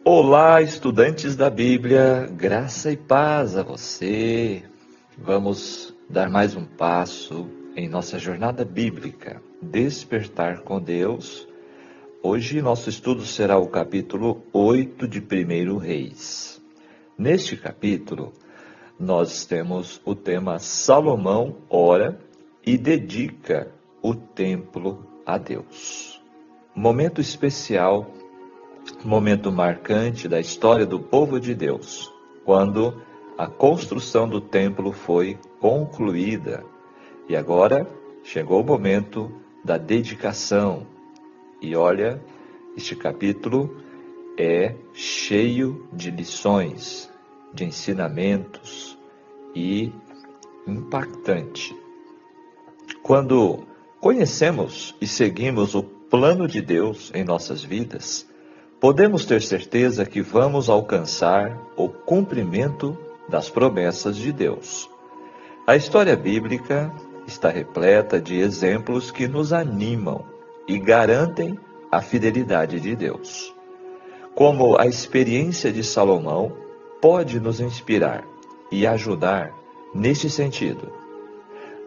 Olá, estudantes da Bíblia, graça e paz a você. Vamos dar mais um passo em nossa jornada bíblica, Despertar com Deus. Hoje nosso estudo será o capítulo 8 de 1 Reis. Neste capítulo, nós temos o tema Salomão ora e dedica o templo a Deus. Momento especial, momento marcante da história do povo de Deus, quando a construção do templo foi concluída. E agora chegou o momento da dedicação. E olha, este capítulo é cheio de lições, de ensinamentos e impactante. Quando conhecemos e seguimos o plano de Deus em nossas vidas, podemos ter certeza que vamos alcançar o cumprimento das promessas de Deus. A história bíblica está repleta de exemplos que nos animam e garantem a fidelidade de Deus. Como a experiência de Salomão pode nos inspirar e ajudar neste sentido.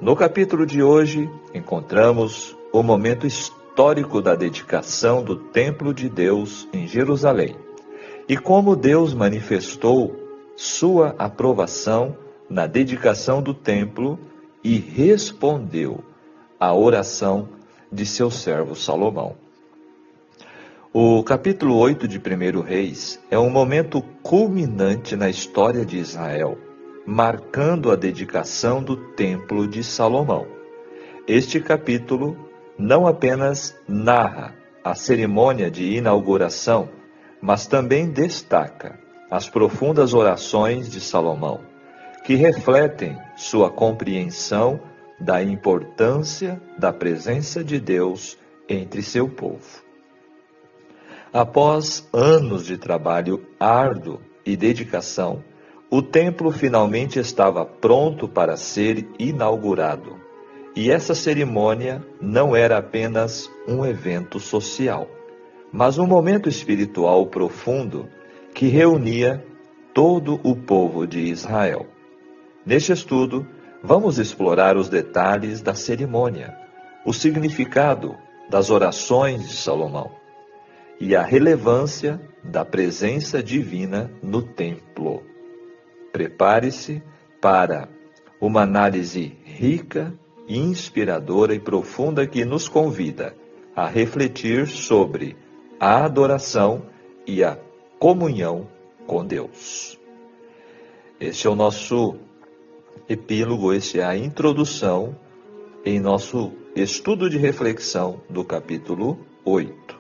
No capítulo de hoje, encontramos o momento histórico da dedicação do templo de Deus em Jerusalém e como Deus manifestou sua aprovação na dedicação do templo e respondeu à oração de seu servo Salomão. O capítulo 8 de 1 Reis é um momento culminante na história de Israel, marcando a dedicação do templo de Salomão. Este capítulo não apenas narra a cerimônia de inauguração, mas também destaca as profundas orações de Salomão, que refletem sua compreensão da importância da presença de Deus entre seu povo. Após anos de trabalho árduo e dedicação, o templo finalmente estava pronto para ser inaugurado. E essa cerimônia não era apenas um evento social, mas um momento espiritual profundo que reunia todo o povo de Israel. Neste estudo, vamos explorar os detalhes da cerimônia, o significado das orações de Salomão e a relevância da presença divina no templo. Prepare-se para uma análise rica, inspiradora e profunda que nos convida a refletir sobre a adoração e a comunhão com Deus. Este é o nosso epílogo, este é a introdução em nosso estudo de reflexão do capítulo 8.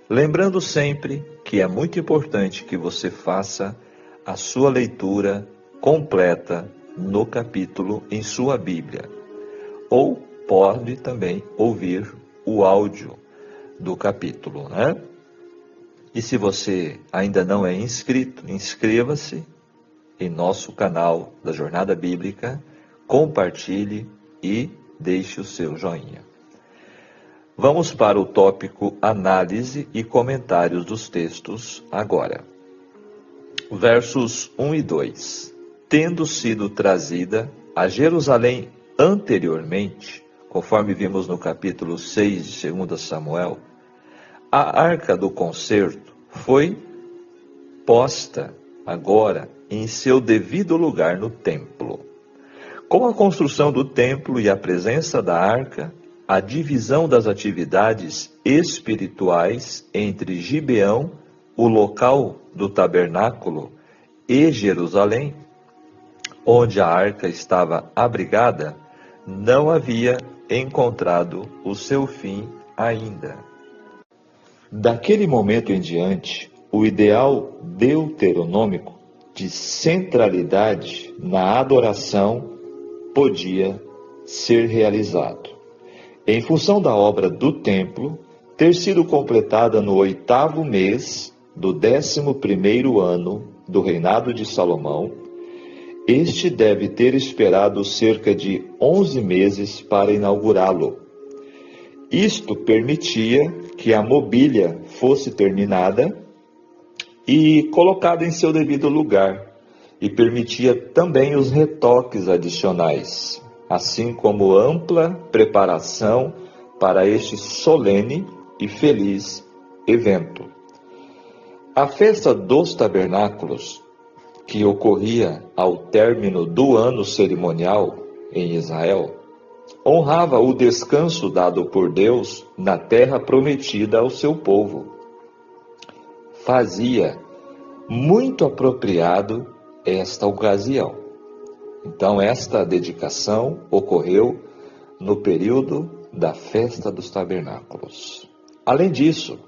Lembrando sempre que é muito importante que você faça a sua leitura completa no capítulo em sua Bíblia. Ou pode também ouvir o áudio do capítulo, né? E se você ainda não é inscrito, inscreva-se em nosso canal da Jornada Bíblica, compartilhe e deixe o seu joinha. Vamos para o tópico análise e comentários dos textos agora. Versos 1 e 2. Tendo sido trazida a Jerusalém anteriormente, conforme vimos no capítulo 6 de 2 Samuel, a arca do concerto foi posta agora em seu devido lugar no templo. Com a construção do templo e a presença da arca, a divisão das atividades espirituais entre Gibeão, o local do tabernáculo, e Jerusalém, onde a arca estava abrigada, não havia encontrado o seu fim ainda. Daquele momento em diante, o ideal deuteronômico de centralidade na adoração podia ser realizado. Em função da obra do templo ter sido completada no 8º mês do 11º ano do reinado de Salomão, este deve ter esperado cerca de 11 meses para inaugurá-lo. Isto permitia que a mobília fosse terminada e colocada em seu devido lugar, e permitia também os retoques adicionais, assim como ampla preparação para este solene e feliz evento. A festa dos tabernáculos, que ocorria ao término do ano cerimonial em Israel, honrava o descanso dado por Deus na terra prometida ao seu povo. Fazia muito apropriado esta ocasião. Então, esta dedicação ocorreu no período da festa dos tabernáculos. Além disso,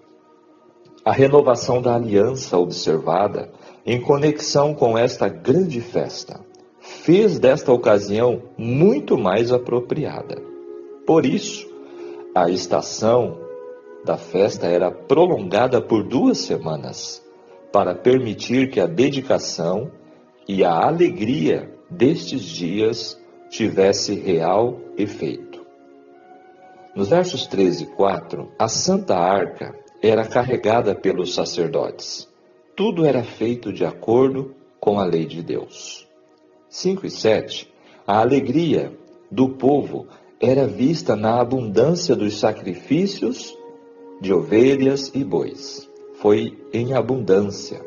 a renovação da aliança observada em conexão com esta grande festa fez desta ocasião muito mais apropriada. Por isso, a estação da festa era prolongada por 2 semanas, para permitir que a dedicação e a alegria destes dias tivesse real efeito. Nos versos 13 e 4, a Santa Arca era carregada pelos sacerdotes. Tudo era feito de acordo com a lei de Deus. 5 e 7, a alegria do povo era vista na abundância dos sacrifícios de ovelhas e bois. Foi em abundância.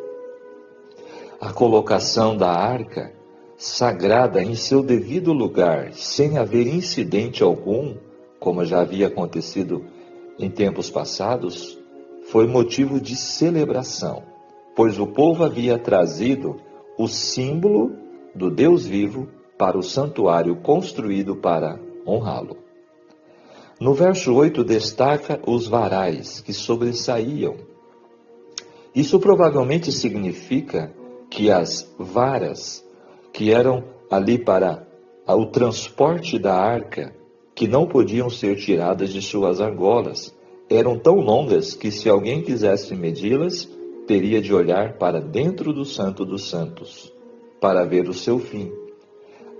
A colocação da arca sagrada em seu devido lugar, sem haver incidente algum, como já havia acontecido em tempos passados, foi motivo de celebração, pois o povo havia trazido o símbolo do Deus vivo para o santuário construído para honrá-lo. No verso 8 destaca os varais que sobressaíam. Isso provavelmente significa que as varas que eram ali para o transporte da arca, que não podiam ser tiradas de suas argolas, eram tão longas que se alguém quisesse medi-las, teria de olhar para dentro do Santo dos Santos, para ver o seu fim.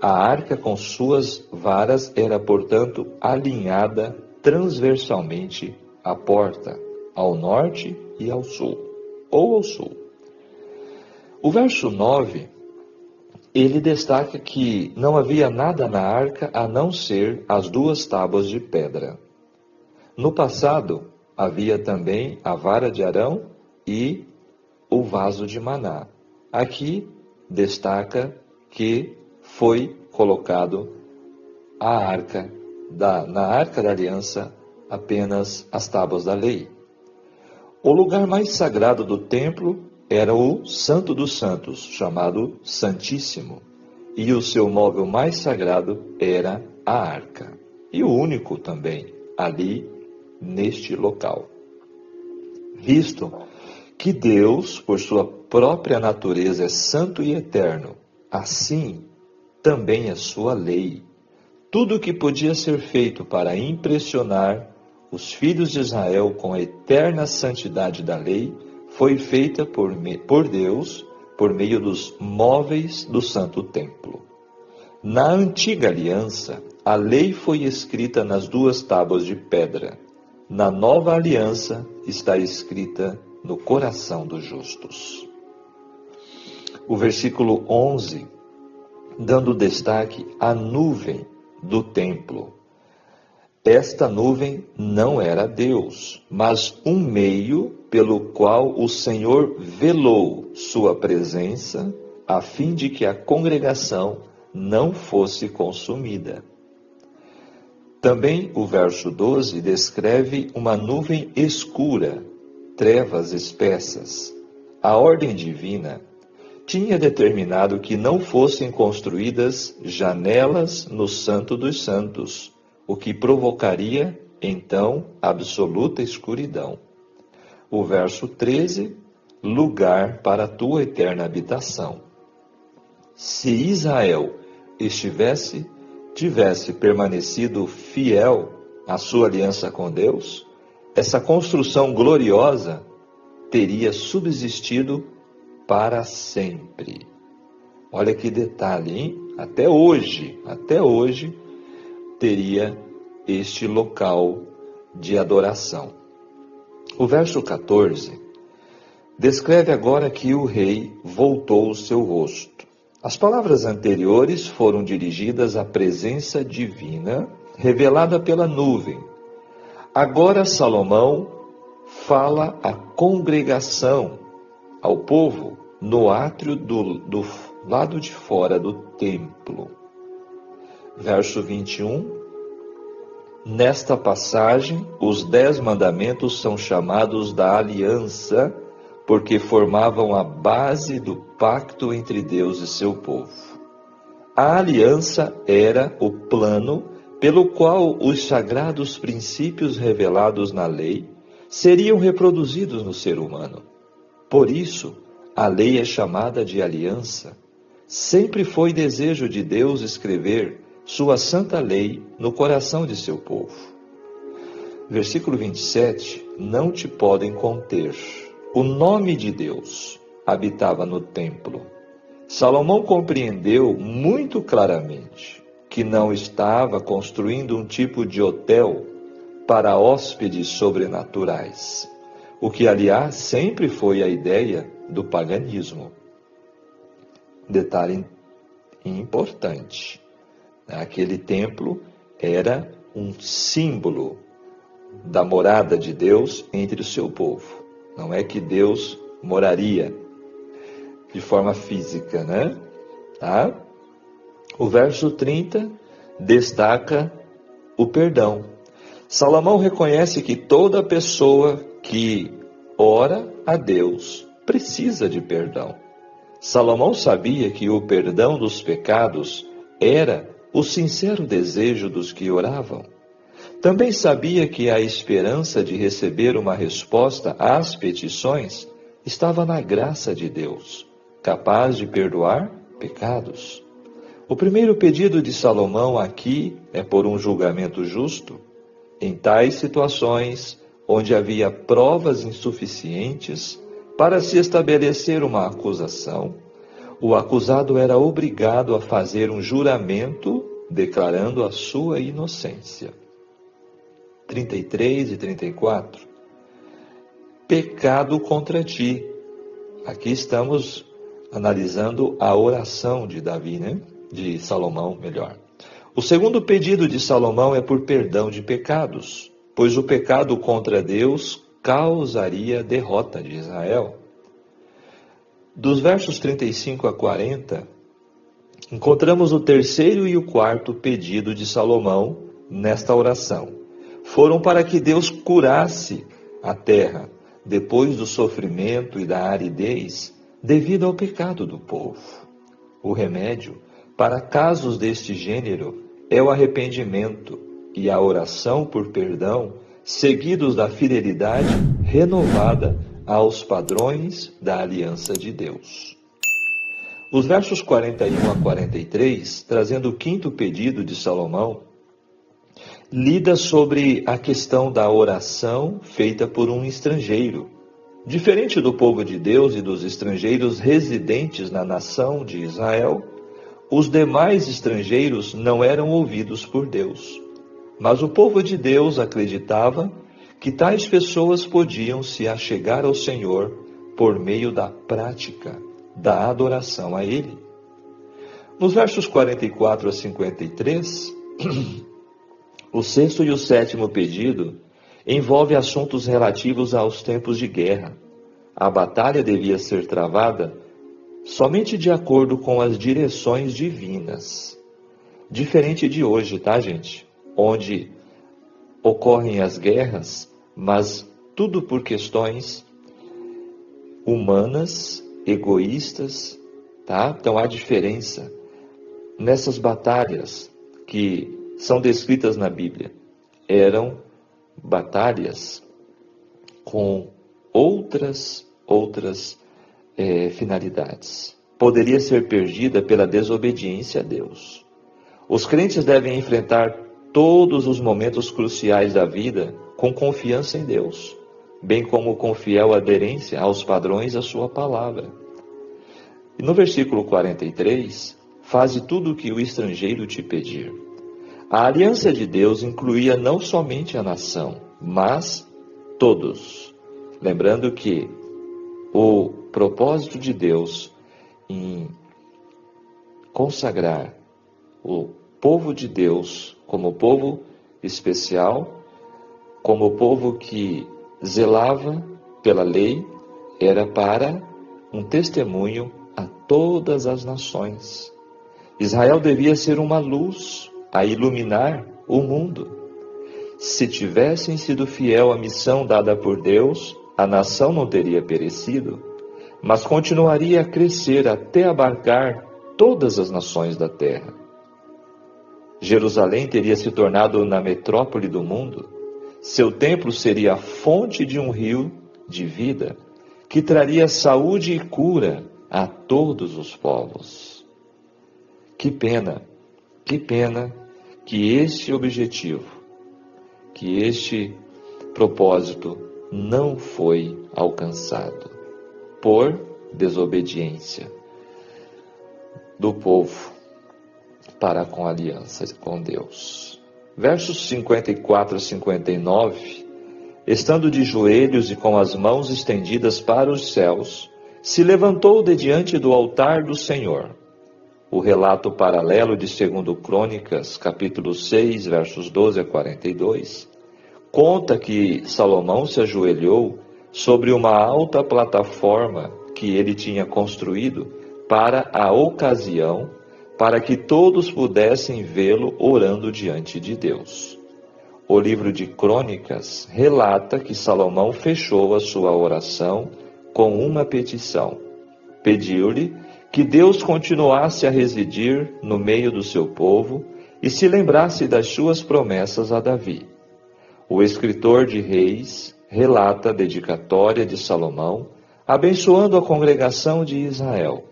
A arca com suas varas era, portanto, alinhada transversalmente à porta, ao norte e ao sul, ou ao sul. O verso 9, ele destaca que não havia nada na arca a não ser as 2 tábuas de pedra. No passado, havia também a vara de Arão e o vaso de maná. Aqui destaca que foi colocado na arca da aliança apenas as tábuas da lei. O lugar mais sagrado do templo era o Santo dos Santos, chamado Santíssimo, e o seu móvel mais sagrado era a arca, e o único também ali neste local. Visto que Deus, por sua própria natureza, é santo e eterno, assim também é sua lei. Tudo o que podia ser feito para impressionar os filhos de Israel com a eterna santidade da lei foi feita por Deus por meio dos móveis do Santo Templo. Na antiga aliança, a lei foi escrita nas 2 tábuas de pedra. Na nova aliança está escrita no coração dos justos. O versículo 11, dando destaque à nuvem do templo. Esta nuvem não era Deus, mas um meio pelo qual o Senhor velou sua presença, a fim de que a congregação não fosse consumida. Também o verso 12 descreve uma nuvem escura, trevas espessas. A ordem divina tinha determinado que não fossem construídas janelas no Santo dos Santos, o que provocaria, então, absoluta escuridão. O verso 13, lugar para a tua eterna habitação. Se Israel tivesse permanecido fiel à sua aliança com Deus, essa construção gloriosa teria subsistido para sempre. Olha que detalhe, hein? Até hoje, teria este local de adoração. O verso 14 descreve agora que o rei voltou o seu rosto. As palavras anteriores foram dirigidas à presença divina, revelada pela nuvem. Agora Salomão fala à congregação, ao povo, no átrio do lado de fora do templo. Verso 21. Nesta passagem, os 10 mandamentos são chamados da aliança, porque formavam a base do pacto entre Deus e seu povo. A aliança era o plano pelo qual os sagrados princípios revelados na lei seriam reproduzidos no ser humano. Por isso, a lei é chamada de aliança. Sempre foi desejo de Deus escrever sua santa lei no coração de seu povo. Versículo 27, não te podem conter. O nome de Deus habitava no templo. Salomão compreendeu muito claramente que não estava construindo um tipo de hotel para hóspedes sobrenaturais, o que, aliás, sempre foi a ideia do paganismo. Detalhe importante. Aquele templo era um símbolo da morada de Deus entre o seu povo. Não é que Deus moraria de forma física, né? Tá? O verso 30 destaca o perdão. Salomão reconhece que toda pessoa que ora a Deus precisa de perdão. Salomão sabia que o perdão dos pecados era o sincero desejo dos que oravam. Também sabia que a esperança de receber uma resposta às petições estava na graça de Deus, capaz de perdoar pecados. O primeiro pedido de Salomão aqui é por um julgamento justo. Em tais situações, onde havia provas insuficientes para se estabelecer uma acusação, o acusado era obrigado a fazer um juramento declarando a sua inocência. 33 e 34. Pecado contra ti. Aqui estamos analisando a oração de Davi, né? De Salomão, melhor. O segundo pedido de Salomão é por perdão de pecados, pois o pecado contra Deus causaria derrota de Israel. Dos versos 35 a 40, encontramos o terceiro e o quarto pedido de Salomão nesta oração. Foram para que Deus curasse a terra depois do sofrimento e da aridez devido ao pecado do povo. O remédio para casos deste gênero é o arrependimento e a oração por perdão, seguidos da fidelidade renovada aos padrões da aliança de Deus. Os versos 41 a 43, trazendo o quinto pedido de Salomão, lida sobre a questão da oração feita por um estrangeiro. Diferente do povo de Deus e dos estrangeiros residentes na nação de Israel, os demais estrangeiros não eram ouvidos por Deus. Mas o povo de Deus acreditava que tais pessoas podiam se achegar ao Senhor por meio da prática da adoração a Ele. Nos versos 44 a 53, o sexto e o sétimo pedido envolve assuntos relativos aos tempos de guerra. A batalha devia ser travada somente de acordo com as direções divinas. Diferente de hoje, tá, gente? Onde ocorrem as guerras, mas tudo por questões humanas, egoístas, tá? Então há diferença nessas batalhas que são descritas na Bíblia. Eram batalhas com outras finalidades. Poderia ser perdida pela desobediência a Deus. Os crentes devem enfrentar todos os momentos cruciais da vida com confiança em Deus, bem como com fiel aderência aos padrões da sua palavra. E no versículo 43, faze tudo o que o estrangeiro te pedir. A aliança de Deus incluía não somente a nação, mas todos. Lembrando que o propósito de Deus em consagrar o povo de Deus como povo especial, como povo que zelava pela lei, era para um testemunho a todas as nações. Israel devia ser uma luz a iluminar o mundo. Se tivessem sido fiel à missão dada por Deus, a nação não teria perecido, mas continuaria a crescer até abarcar todas as nações da terra. Jerusalém teria se tornado na metrópole do mundo. Seu templo seria a fonte de um rio de vida, que traria saúde e cura a todos os povos. Que pena que este objetivo, que este propósito não foi alcançado por desobediência do povo para com a aliança com Deus. Versos 54 a 59, estando de joelhos e com as mãos estendidas para os céus, se levantou de diante do altar do Senhor. O relato paralelo de 2 Crônicas, capítulo 6, versos 12 a 42, conta que Salomão se ajoelhou sobre uma alta plataforma que ele tinha construído para a ocasião, para que todos pudessem vê-lo orando diante de Deus. O livro de Crônicas relata que Salomão fechou a sua oração com uma petição. Pediu-lhe que Deus continuasse a residir no meio do seu povo e se lembrasse das suas promessas a Davi. O escritor de Reis relata a dedicatória de Salomão, abençoando a congregação de Israel,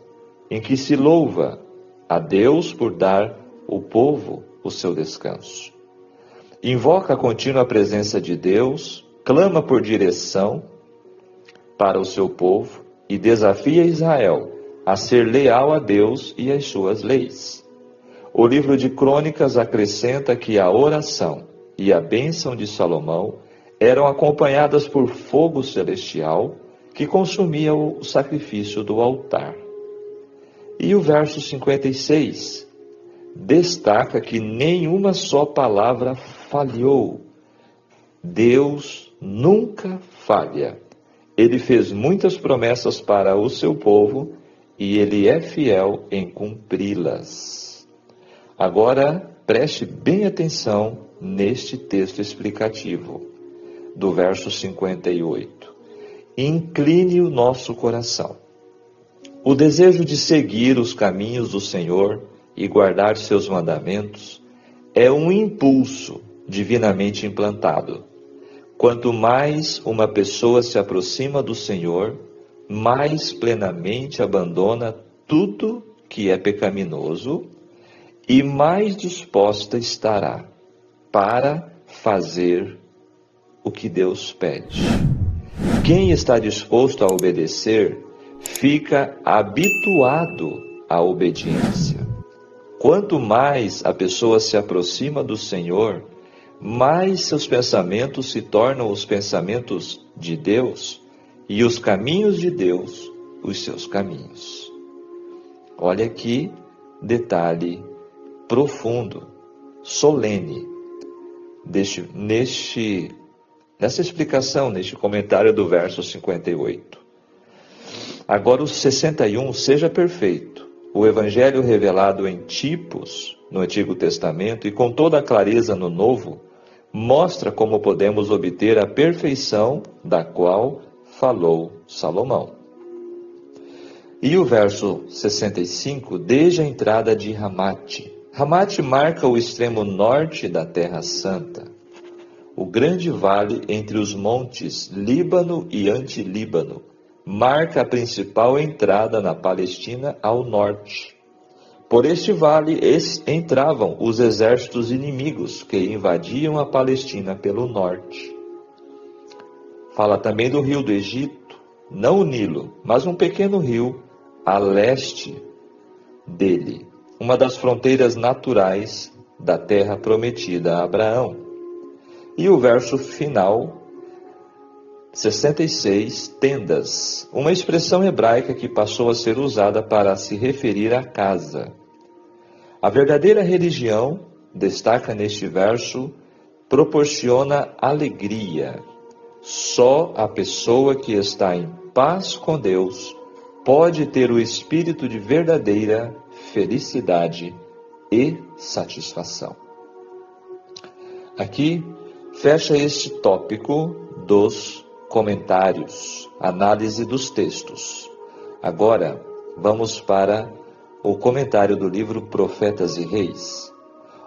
em que se louva a Deus por dar ao povo o seu descanso. Invoca a contínua presença de Deus, clama por direção para o seu povo e desafia Israel a ser leal a Deus e às suas leis. O livro de Crônicas acrescenta que a oração e a bênção de Salomão eram acompanhadas por fogo celestial que consumia o sacrifício do altar. E o verso 56 destaca que nenhuma só palavra falhou. Deus nunca falha. Ele fez muitas promessas para o seu povo e ele é fiel em cumpri-las. Agora, preste bem atenção neste texto explicativo, do verso 58. Incline o nosso coração. O desejo de seguir os caminhos do Senhor e guardar seus mandamentos é um impulso divinamente implantado. Quanto mais uma pessoa se aproxima do Senhor, mais plenamente abandona tudo que é pecaminoso e mais disposta estará para fazer o que Deus pede. Quem está disposto a obedecer fica habituado à obediência. Quanto mais a pessoa se aproxima do Senhor, mais seus pensamentos se tornam os pensamentos de Deus e os caminhos de Deus os seus caminhos. Olha aqui, detalhe profundo, solene, nessa explicação, neste comentário do verso 58. Agora o 61, seja perfeito. O Evangelho revelado em tipos no Antigo Testamento e com toda a clareza no Novo, mostra como podemos obter a perfeição da qual falou Salomão. E o verso 65, desde a entrada de Ramate. Ramate marca o extremo norte da Terra Santa, o grande vale entre os montes Líbano e Antilíbano, marca a principal entrada na Palestina ao norte. Por este vale entravam os exércitos inimigos que invadiam a Palestina pelo norte. Fala também do rio do Egito, não o Nilo, mas um pequeno rio a leste dele, uma das fronteiras naturais da terra prometida a Abraão. E o verso final 66 tendas, uma expressão hebraica que passou a ser usada para se referir à casa. A verdadeira religião, destaca neste verso, proporciona alegria. Só a pessoa que está em paz com Deus pode ter o espírito de verdadeira felicidade e satisfação. Aqui fecha este tópico dos comentários, análise dos textos. Agora vamos para o comentário do livro Profetas e Reis.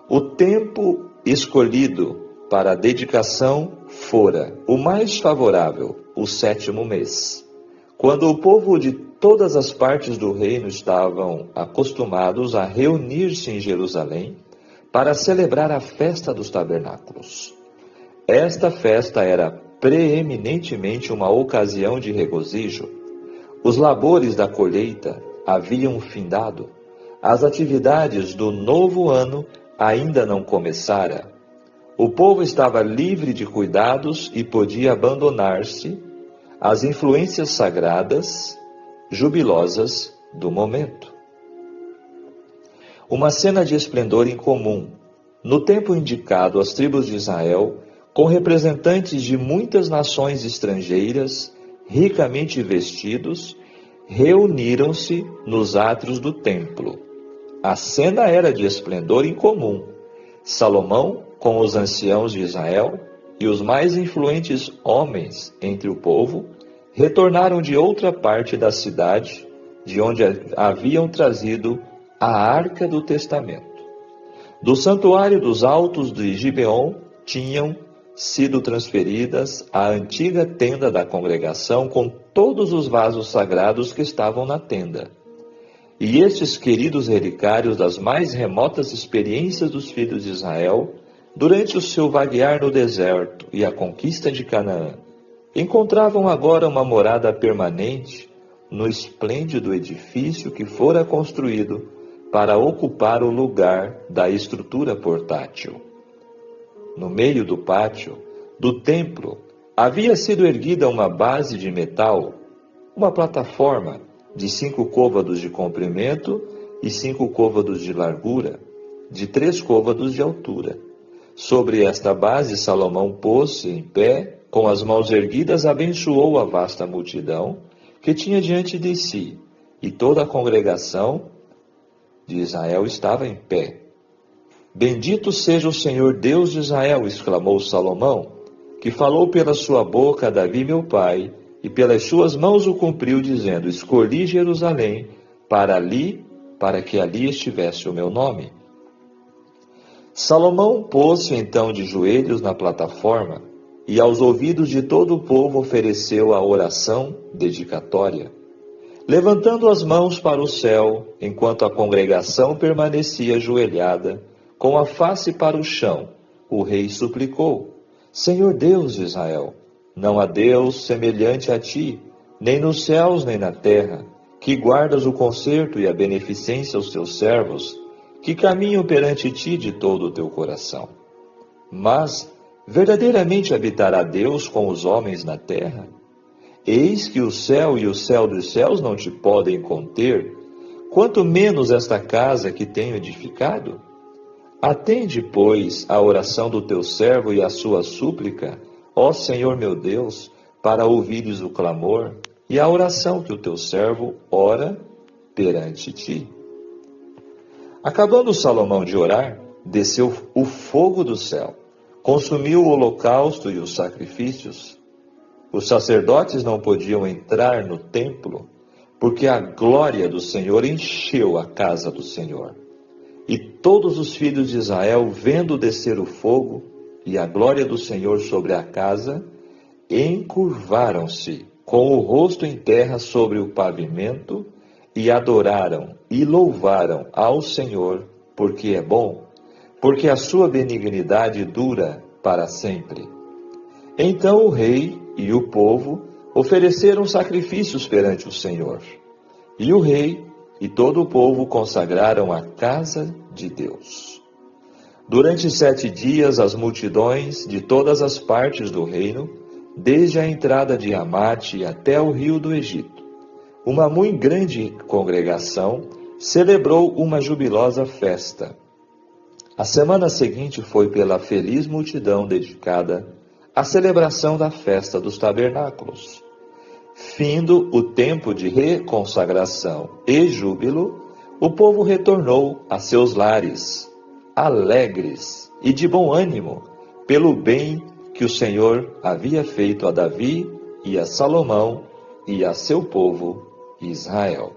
O tempo escolhido para a dedicação fora o mais favorável, o 7º mês, quando o povo de todas as partes do reino estavam acostumados a reunir-se em Jerusalém para celebrar a festa dos tabernáculos. Esta festa era preeminentemente uma ocasião de regozijo. Os labores da colheita haviam findado. As atividades do novo ano ainda não começara. O povo estava livre de cuidados e podia abandonar-se às influências sagradas, jubilosas do momento. Uma cena de esplendor incomum. No tempo indicado, as tribos de Israel, com representantes de muitas nações estrangeiras, ricamente vestidos, reuniram-se nos átrios do templo. A cena era de esplendor incomum. Salomão, com os anciãos de Israel e os mais influentes homens entre o povo, retornaram de outra parte da cidade, de onde haviam trazido a Arca do Testamento. Do santuário dos altos de Gibeon tinham sido transferidas à antiga tenda da congregação com todos os vasos sagrados que estavam na tenda. E estes queridos relicários das mais remotas experiências dos filhos de Israel, durante o seu vaguear no deserto e a conquista de Canaã, encontravam agora uma morada permanente no esplêndido edifício que fora construído para ocupar o lugar da estrutura portátil. No meio do pátio do templo havia sido erguida uma base de metal, uma plataforma de 5 côvados de comprimento e 5 côvados de largura, de 3 côvados de altura. Sobre esta base, Salomão pôs-se em pé, com as mãos erguidas, abençoou a vasta multidão que tinha diante de si, e toda a congregação de Israel estava em pé. Bendito seja o Senhor Deus de Israel, exclamou Salomão, que falou pela sua boca a Davi meu pai, e pelas suas mãos o cumpriu, dizendo: escolhi Jerusalém para que ali estivesse o meu nome. Salomão pôs-se então de joelhos na plataforma, e aos ouvidos de todo o povo ofereceu a oração dedicatória, levantando as mãos para o céu, enquanto a congregação permanecia ajoelhada, com a face para o chão. O rei suplicou: Senhor Deus de Israel, não há Deus semelhante a ti, nem nos céus nem na terra, que guardas o conserto e a beneficência aos teus servos, que caminham perante ti de todo o teu coração. Mas verdadeiramente habitará Deus com os homens na terra? Eis que o céu e o céu dos céus não te podem conter, quanto menos esta casa que tenho edificado? Atende, pois, a oração do teu servo e a sua súplica, ó Senhor meu Deus, para ouvires o clamor e a oração que o teu servo ora perante ti. Acabando Salomão de orar, desceu o fogo do céu, consumiu o holocausto e os sacrifícios. Os sacerdotes não podiam entrar no templo, porque a glória do Senhor encheu a casa do Senhor. E todos os filhos de Israel, vendo descer o fogo e a glória do Senhor sobre a casa, encurvaram-se com o rosto em terra sobre o pavimento, e adoraram e louvaram ao Senhor, porque é bom, porque a sua benignidade dura para sempre. Então o rei e o povo ofereceram sacrifícios perante o Senhor. E o rei e todo o povo consagraram a casa de Deus. Durante 7 dias, as multidões de todas as partes do reino desde a entrada de Amate até o rio do Egito. Uma muito grande congregação celebrou uma jubilosa festa. A semana seguinte foi pela feliz multidão dedicada à celebração da festa dos tabernáculos. Findo o tempo de reconsagração e júbilo, o povo retornou a seus lares, alegres e de bom ânimo, pelo bem que o Senhor havia feito a Davi e a Salomão e a seu povo Israel.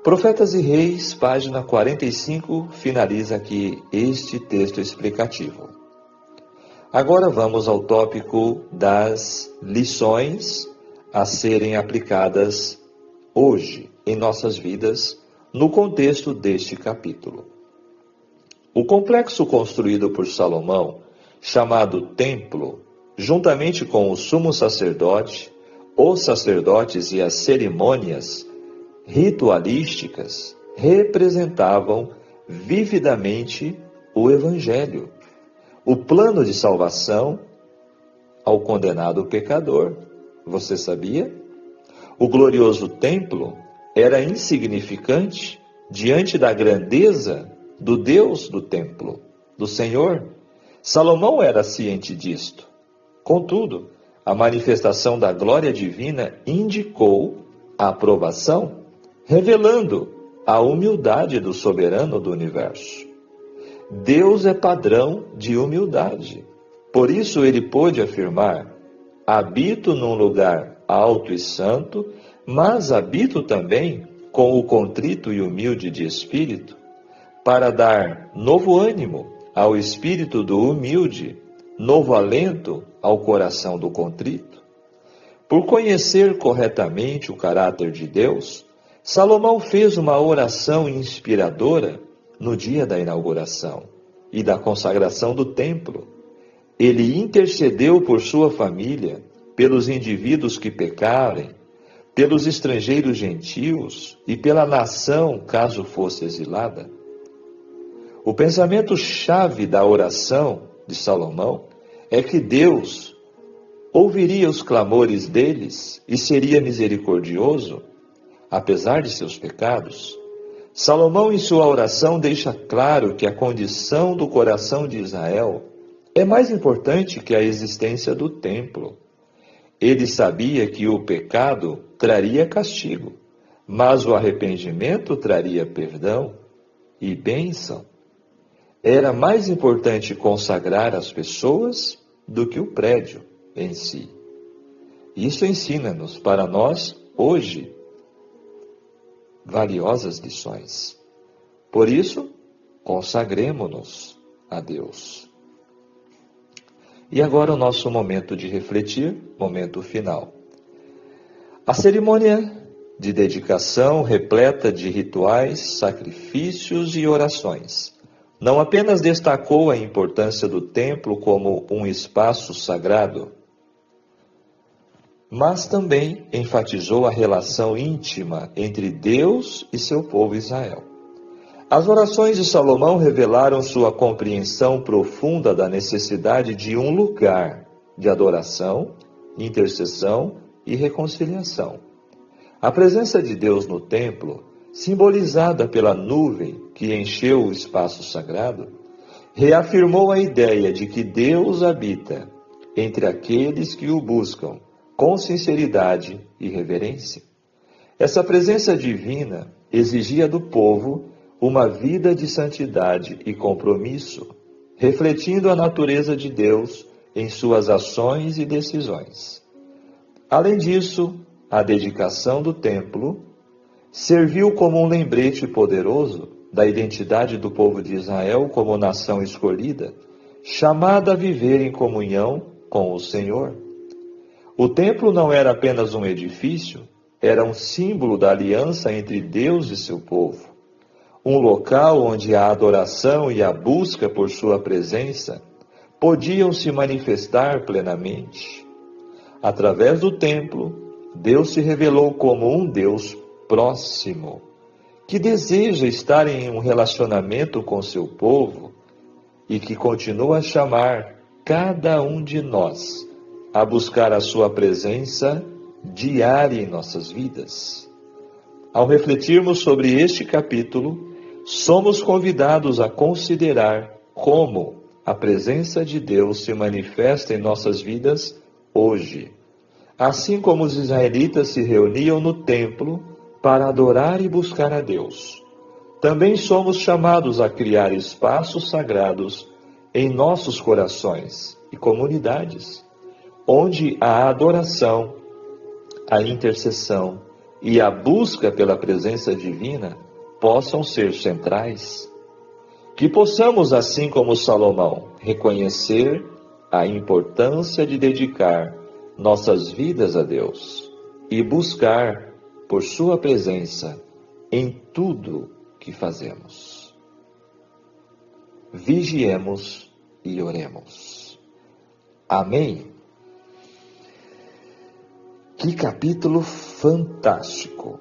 Profetas e Reis, página 45, finaliza aqui este texto explicativo. Agora vamos ao tópico das lições a serem aplicadas hoje em nossas vidas, no contexto deste capítulo. O complexo construído por Salomão, chamado Templo, juntamente com o sumo sacerdote, os sacerdotes e as cerimônias ritualísticas, representavam vividamente o Evangelho, o plano de salvação ao condenado pecador. Você sabia? O glorioso templo era insignificante diante da grandeza do Deus do templo, do Senhor. Salomão era ciente disto. Contudo, a manifestação da glória divina indicou a aprovação, revelando a humildade do soberano do universo. Deus é padrão de humildade. Por isso ele pôde afirmar: habito num lugar alto e santo, mas habito também com o contrito e humilde de espírito, para dar novo ânimo ao espírito do humilde, novo alento ao coração do contrito. Por conhecer corretamente o caráter de Deus, Salomão fez uma oração inspiradora no dia da inauguração e da consagração do templo. Ele intercedeu por sua família, pelos indivíduos que pecarem, pelos estrangeiros gentios e pela nação, caso fosse exilada. O pensamento-chave da oração de Salomão é que Deus ouviria os clamores deles e seria misericordioso, apesar de seus pecados. Salomão, em sua oração, deixa claro que a condição do coração de Israel é mais importante que a existência do templo. Ele sabia que o pecado traria castigo, mas o arrependimento traria perdão e bênção. Era mais importante consagrar as pessoas do que o prédio em si. Isso ensina-nos, para nós, hoje, valiosas lições. Por isso, consagremo-nos a Deus. E agora o nosso momento de refletir, momento final. A cerimônia de dedicação, repleta de rituais, sacrifícios e orações, não apenas destacou a importância do templo como um espaço sagrado, mas também enfatizou a relação íntima entre Deus e seu povo Israel. As orações de Salomão revelaram sua compreensão profunda da necessidade de um lugar de adoração, intercessão e reconciliação. A presença de Deus no templo, simbolizada pela nuvem que encheu o espaço sagrado, reafirmou a ideia de que Deus habita entre aqueles que o buscam com sinceridade e reverência. Essa presença divina exigia do povo uma vida de santidade e compromisso, refletindo a natureza de Deus em suas ações e decisões. Além disso, a dedicação do templo serviu como um lembrete poderoso da identidade do povo de Israel como nação escolhida, chamada a viver em comunhão com o Senhor. O templo não era apenas um edifício, era um símbolo da aliança entre Deus e seu povo. Um local onde a adoração e a busca por sua presença podiam se manifestar plenamente. Através do templo, Deus se revelou como um Deus próximo, que deseja estar em um relacionamento com seu povo e que continua a chamar cada um de nós a buscar a sua presença diária em nossas vidas. Ao refletirmos sobre este capítulo, somos convidados a considerar como a presença de Deus se manifesta em nossas vidas hoje. Assim como os israelitas se reuniam no templo para adorar e buscar a Deus, também somos chamados a criar espaços sagrados em nossos corações e comunidades, onde a adoração, a intercessão e a busca pela presença divina possam ser centrais. Que possamos, assim como Salomão, reconhecer a importância de dedicar nossas vidas a Deus e buscar por sua presença em tudo que fazemos. Vigiemos e oremos. Amém? Que capítulo fantástico!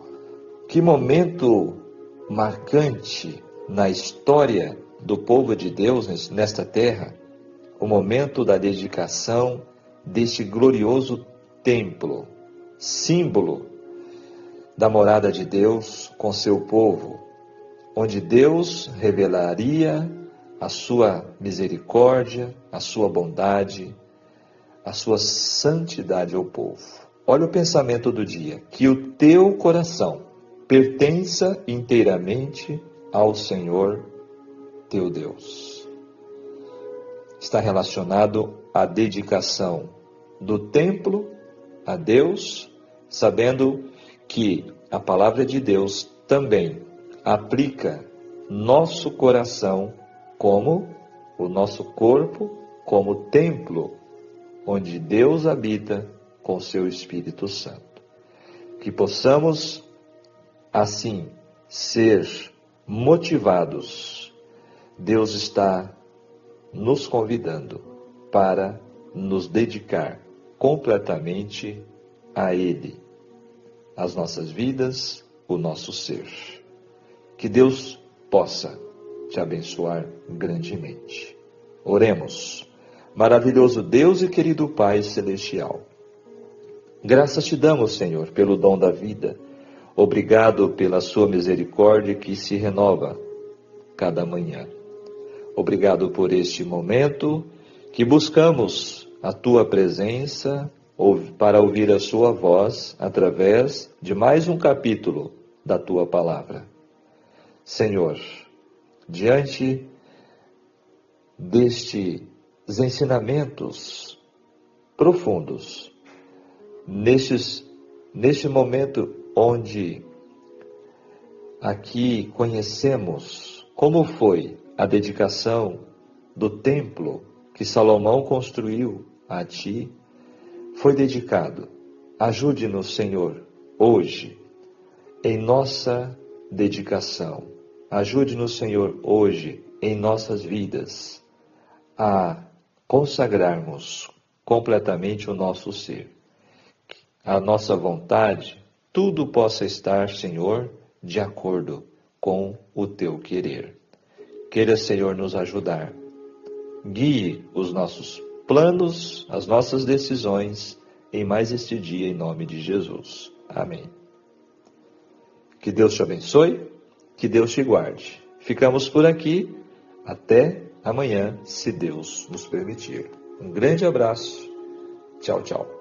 Que momento marcante na história do povo de Deus nesta terra, o momento da dedicação deste glorioso templo, símbolo da morada de Deus com seu povo, onde Deus revelaria a sua misericórdia, a sua bondade, a sua santidade ao povo. Olha o pensamento do dia: que o teu coração pertença inteiramente ao Senhor teu Deus. Está relacionado à dedicação do templo a Deus, sabendo que a palavra de Deus também aplica nosso coração como o nosso corpo, como templo onde Deus habita com seu Espírito Santo. Que possamos, assim, ser motivados. Deus está nos convidando para nos dedicar completamente a Ele, as nossas vidas, o nosso ser. Que Deus possa te abençoar grandemente. Oremos. Maravilhoso Deus e querido Pai Celestial, graças te damos, Senhor, pelo dom da vida. Obrigado pela sua misericórdia que se renova cada manhã. Obrigado por este momento que buscamos a tua presença para ouvir a sua voz através de mais um capítulo da tua palavra. Senhor, diante destes ensinamentos profundos, neste momento onde aqui conhecemos como foi a dedicação do templo que Salomão construiu a ti, foi dedicado. Ajude-nos, Senhor, hoje, em nossa dedicação. Ajude-nos, Senhor, hoje, em nossas vidas, a consagrarmos completamente o nosso ser. A nossa vontade, tudo possa estar, Senhor, de acordo com o teu querer. Queira, Senhor, nos ajudar. Guie os nossos planos, as nossas decisões em mais este dia, em nome de Jesus. Amém. Que Deus te abençoe, que Deus te guarde. Ficamos por aqui, até amanhã, se Deus nos permitir. Um grande abraço. Tchau, tchau.